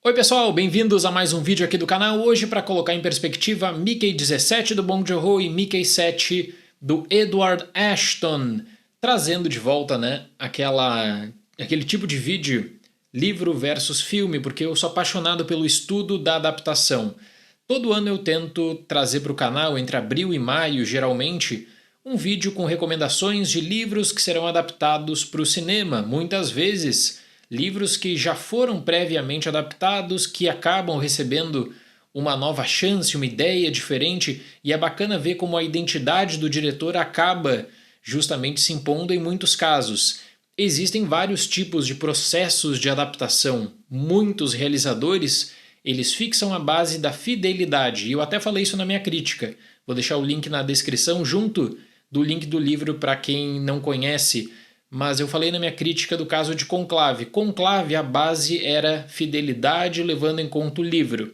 Oi pessoal, bem-vindos a mais um vídeo aqui do canal. Hoje para colocar em perspectiva Mickey 17 do Bong Joon-ho e Mickey 7 do Edward Ashton, trazendo de volta, né, aquele tipo de vídeo, livro versus filme, porque eu sou apaixonado pelo estudo da adaptação. Todo ano eu tento trazer para o canal, entre abril e maio geralmente, um vídeo com recomendações de livros que serão adaptados para o cinema, muitas vezes livros que já foram previamente adaptados, que acabam recebendo uma nova chance, uma ideia diferente, e é bacana ver como a identidade do diretor acaba justamente se impondo em muitos casos. Existem vários tipos de processos de adaptação. Muitos realizadores, eles fixam a base da fidelidade, e eu até falei isso na minha crítica. Vou deixar o link na descrição junto do link do livro para quem não conhece. Mas eu falei na minha crítica do caso de Conclave. Conclave, a base era fidelidade levando em conta o livro.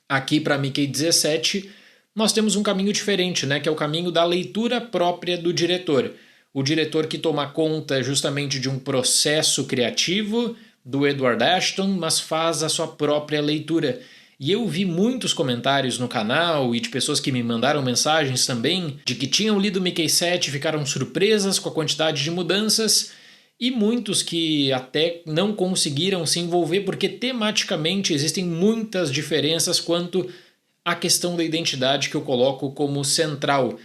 Aqui para Mickey 17, nós temos um caminho diferente, né? Que é o caminho da leitura própria do diretor. O diretor que toma conta justamente de um processo criativo do Edward Ashton, mas faz a sua própria leitura. E eu vi muitos comentários no canal e de pessoas que me mandaram mensagens também de que tinham lido Mickey 7 e ficaram surpresas com a quantidade de mudanças, e muitos que até não conseguiram se envolver porque tematicamente existem muitas diferenças quanto à questão da identidade que eu coloco como central.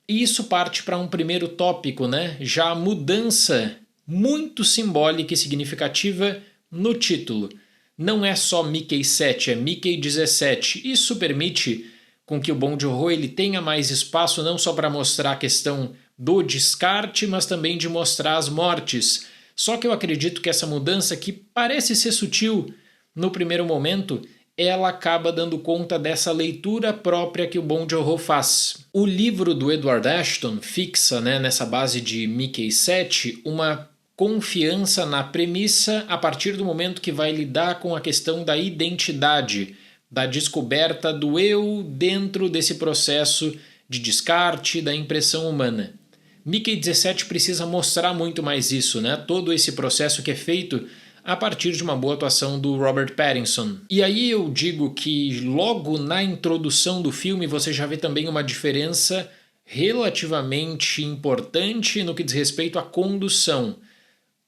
E isso parte para um primeiro tópico, né? Já a mudança muito simbólica e significativa no título. Não é só Mickey 7, é Mickey 17. Isso permite com que o Bong Joon-ho ele tenha mais espaço não só para mostrar a questão do descarte, mas também de mostrar as mortes. Só que eu acredito que essa mudança, que parece ser sutil no primeiro momento, ela acaba dando conta dessa leitura própria que o Bong Joon-ho faz. O livro do Edward Ashton fixa, né, nessa base de Mickey 7 uma confiança na premissa a partir do momento que vai lidar com a questão da identidade, da descoberta do eu dentro desse processo de descarte da impressão humana. Mickey 17 precisa mostrar muito mais isso, né? Todo esse processo que é feito a partir de uma boa atuação do Robert Pattinson. E aí eu digo que logo na introdução do filme você já vê também uma diferença relativamente importante no que diz respeito à condução.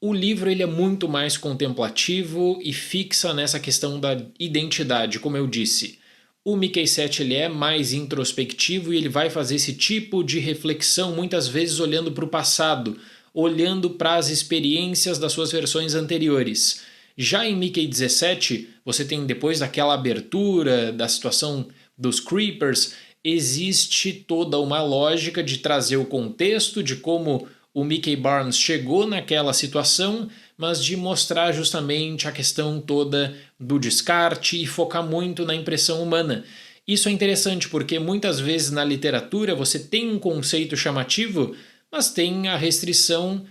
O livro ele é muito mais contemplativo e fixa nessa questão da identidade, como eu disse. O Mickey 7 ele é mais introspectivo e ele vai fazer esse tipo de reflexão muitas vezes olhando para o passado, olhando para as experiências das suas versões anteriores. Já em Mickey 17, você tem depois daquela abertura, da situação dos Creepers, existe toda uma lógica de trazer o contexto de como o Mickey Barnes chegou naquela situação, mas de mostrar justamente a questão toda do descarte e focar muito na impressão humana. Isso é interessante porque muitas vezes na literatura você tem um conceito chamativo, mas tem a restrição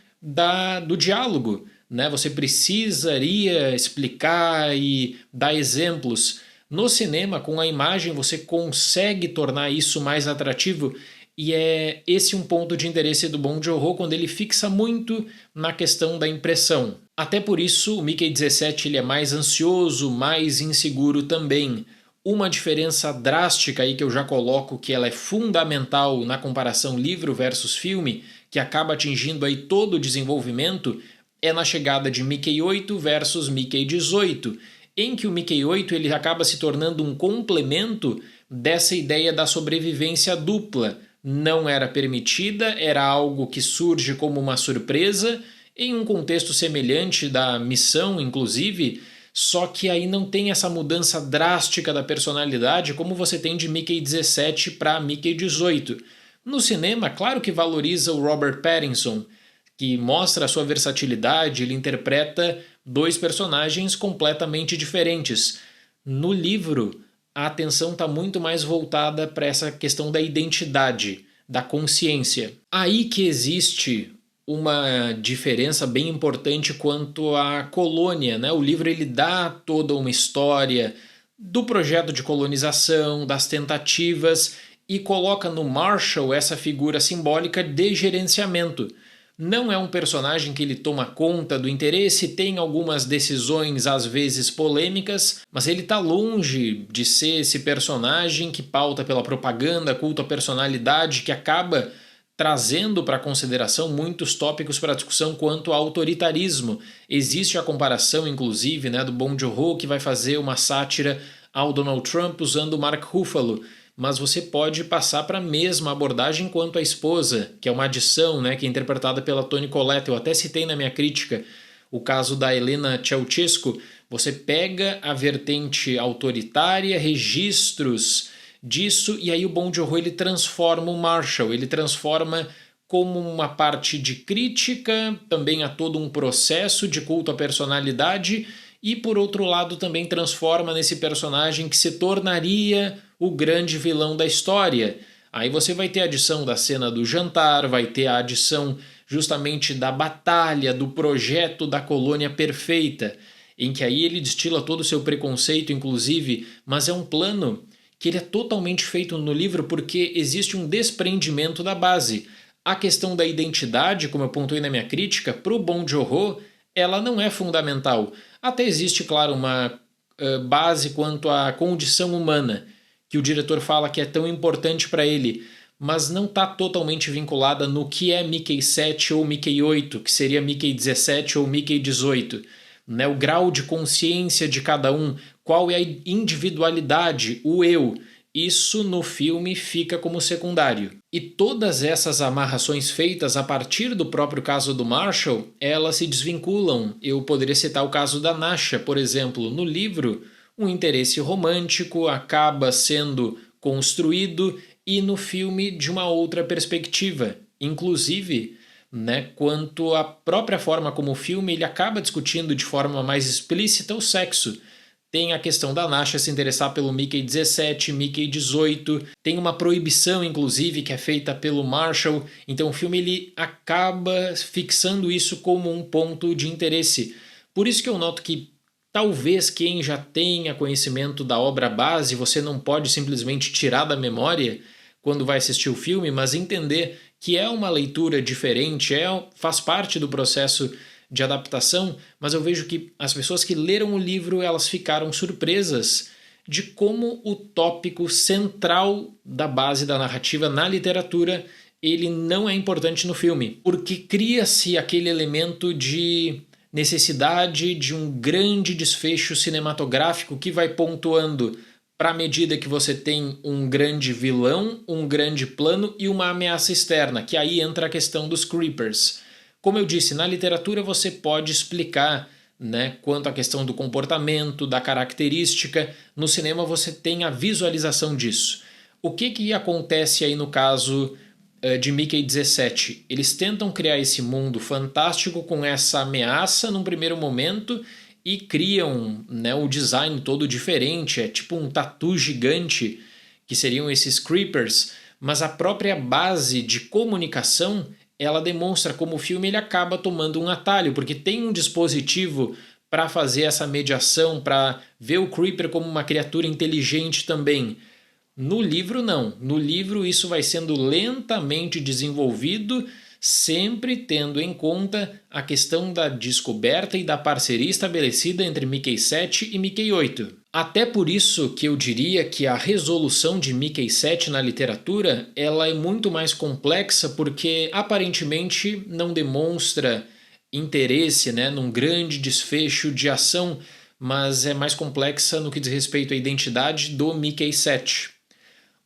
do diálogo, né? Você precisaria explicar e dar exemplos. No cinema, com a imagem, você consegue tornar isso mais atrativo. E é esse um ponto de interesse do Bong Joon-ho quando ele fixa muito na questão da impressão. Até por isso o Mickey 17 ele é mais ansioso, mais inseguro também. Uma diferença drástica aí que eu já coloco que ela é fundamental na comparação livro versus filme, que acaba atingindo aí todo o desenvolvimento, é na chegada de Mickey 8 versus Mickey 18, em que o Mickey 8 ele acaba se tornando um complemento dessa ideia da sobrevivência dupla. Não era permitida, era algo que surge como uma surpresa, em um contexto semelhante da missão, inclusive, só que aí não tem essa mudança drástica da personalidade como você tem de Mickey 17 para Mickey 18. No cinema, claro que valoriza o Robert Pattinson, que mostra a sua versatilidade, ele interpreta dois personagens completamente diferentes. No livro, a atenção está muito mais voltada para essa questão da identidade, da consciência. Aí que existe uma diferença bem importante quanto à colônia, né? O livro ele dá toda uma história do projeto de colonização, das tentativas, e coloca no Marshall essa figura simbólica de gerenciamento. Não é um personagem que ele toma conta do interesse, tem algumas decisões às vezes polêmicas, mas ele está longe de ser esse personagem que pauta pela propaganda, culto à personalidade, que acaba trazendo para consideração muitos tópicos para discussão quanto ao autoritarismo. Existe a comparação, inclusive, né, do Bong Joon-ho, que vai fazer uma sátira ao Donald Trump usando o Mark Ruffalo, mas você pode passar para a mesma abordagem quanto a esposa, que é uma adição, né, que é interpretada pela Toni Collette. Eu até citei na minha crítica o caso da Helena Ceausescu. Você pega a vertente autoritária, registros disso, e aí o Bong Joon-ho ele transforma o Marshall, ele transforma como uma parte de crítica, também a todo um processo de culto à personalidade, e por outro lado também transforma nesse personagem que se tornaria o grande vilão da história. Aí você vai ter a adição da cena do jantar, vai ter a adição justamente da batalha, do projeto da colônia perfeita, em que aí ele destila todo o seu preconceito, inclusive, mas é um plano que ele é totalmente feito no livro porque existe um desprendimento da base. A questão da identidade, como eu pontuei na minha crítica, para o Bong Joon-ho, ela não é fundamental. Até existe, claro, uma base quanto à condição humana, que o diretor fala que é tão importante para ele, mas não está totalmente vinculada no que é Mickey 7 ou Mickey 8, que seria Mickey 17 ou Mickey 18. Né? O grau de consciência de cada um, qual é a individualidade, o eu. Isso no filme fica como secundário. E todas essas amarrações feitas a partir do próprio caso do Marshall, elas se desvinculam. Eu poderia citar o caso da Nasha, por exemplo. No livro, um interesse romântico acaba sendo construído e no filme de uma outra perspectiva. Inclusive, né, quanto à própria forma como o filme ele acaba discutindo de forma mais explícita o sexo. Tem a questão da Nasha se interessar pelo Mickey 17, Mickey 18. Tem uma proibição, inclusive, que é feita pelo Marshall. Então o filme ele acaba fixando isso como um ponto de interesse. Por isso que eu noto que talvez quem já tenha conhecimento da obra base, você não pode simplesmente tirar da memória quando vai assistir o filme, mas entender que é uma leitura diferente, faz parte do processo de adaptação, mas eu vejo que as pessoas que leram o livro elas ficaram surpresas de como o tópico central da base da narrativa na literatura ele não é importante no filme, porque cria-se aquele elemento de necessidade de um grande desfecho cinematográfico que vai pontuando para a medida que você tem um grande vilão, um grande plano e uma ameaça externa, que aí entra a questão dos creepers. Como eu disse, na literatura você pode explicar, né, quanto à questão do comportamento, da característica. No cinema você tem a visualização disso. O que acontece aí no caso de Mickey 17? Eles tentam criar esse mundo fantástico com essa ameaça num primeiro momento e criam, né, o design todo diferente, é tipo um tatu gigante, que seriam esses creepers, mas a própria base de comunicação ela demonstra como o filme ele acaba tomando um atalho, porque tem um dispositivo para fazer essa mediação, para ver o Creeper como uma criatura inteligente também. No livro, não. No livro, isso vai sendo lentamente desenvolvido, sempre tendo em conta a questão da descoberta e da parceria estabelecida entre Mickey 7 e Mickey 8. Até por isso que eu diria que a resolução de Mickey 7 na literatura ela é muito mais complexa porque aparentemente não demonstra interesse, né, num grande desfecho de ação, mas é mais complexa no que diz respeito à identidade do Mickey 7.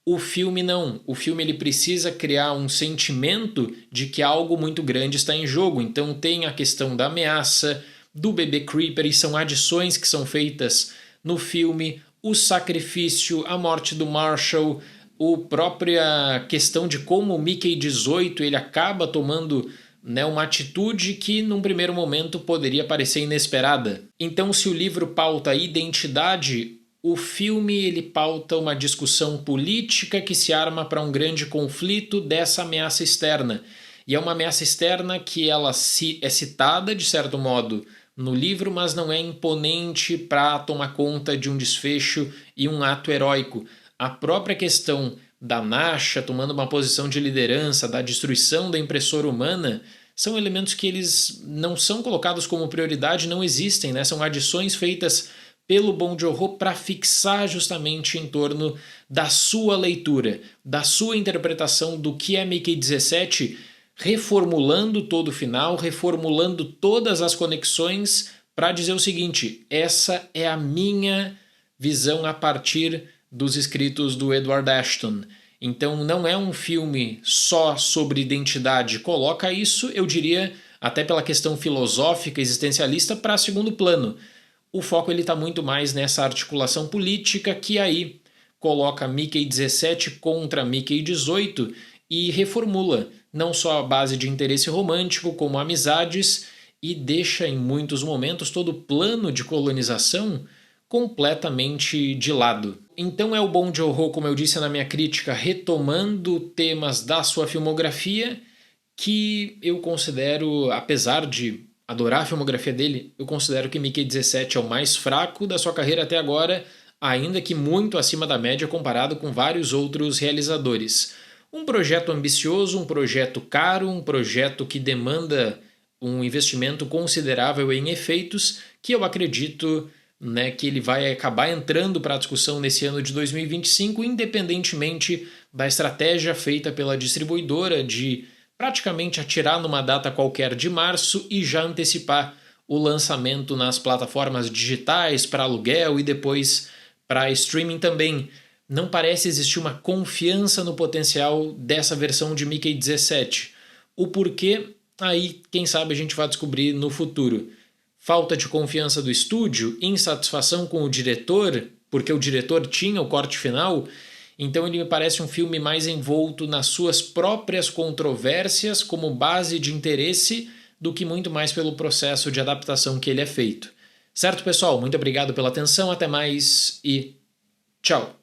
O filme não. O filme ele precisa criar um sentimento de que algo muito grande está em jogo. Então tem a questão da ameaça, do bebê Creeper, e são adições que são feitas no filme, o sacrifício, a morte do Marshall, a própria questão de como o Mickey 18 ele acaba tomando, né, uma atitude que num primeiro momento poderia parecer inesperada. Então se o livro pauta a identidade, o filme ele pauta uma discussão política que se arma para um grande conflito dessa ameaça externa. E é uma ameaça externa que ela é citada, de certo modo, no livro, mas não é imponente para tomar conta de um desfecho e um ato heróico. A própria questão da Nasha tomando uma posição de liderança, da destruição da impressora humana, são elementos que eles não são colocados como prioridade, não existem, né? São adições feitas pelo Bong Joon-ho para fixar justamente em torno da sua leitura, da sua interpretação do que é Mickey 17, reformulando todo o final, reformulando todas as conexões para dizer o seguinte: essa é a minha visão a partir dos escritos do Edward Ashton. Então não é um filme só sobre identidade, coloca isso, eu diria, até pela questão filosófica, existencialista, para segundo plano. O foco está muito mais nessa articulação política que aí coloca Mickey 17 contra Mickey 18 e reformula não só a base de interesse romântico, como amizades, e deixa em muitos momentos todo o plano de colonização completamente de lado. Então é o Bong Joon-ho, como eu disse na minha crítica, retomando temas da sua filmografia, que eu considero, apesar de adorar a filmografia dele, eu considero que Mickey 17 é o mais fraco da sua carreira até agora, ainda que muito acima da média comparado com vários outros realizadores. Um projeto ambicioso, um projeto caro, um projeto que demanda um investimento considerável em efeitos, que eu acredito, né, que ele vai acabar entrando para a discussão nesse ano de 2025, independentemente da estratégia feita pela distribuidora de praticamente atirar numa data qualquer de março e já antecipar o lançamento nas plataformas digitais para aluguel e depois para streaming também. Não parece existir uma confiança no potencial dessa versão de Mickey 17. O porquê, aí quem sabe a gente vai descobrir no futuro. Falta de confiança do estúdio, insatisfação com o diretor, porque o diretor tinha o corte final. Então ele me parece um filme mais envolto nas suas próprias controvérsias como base de interesse do que muito mais pelo processo de adaptação que ele é feito. Certo, pessoal? Muito obrigado pela atenção, até mais e tchau!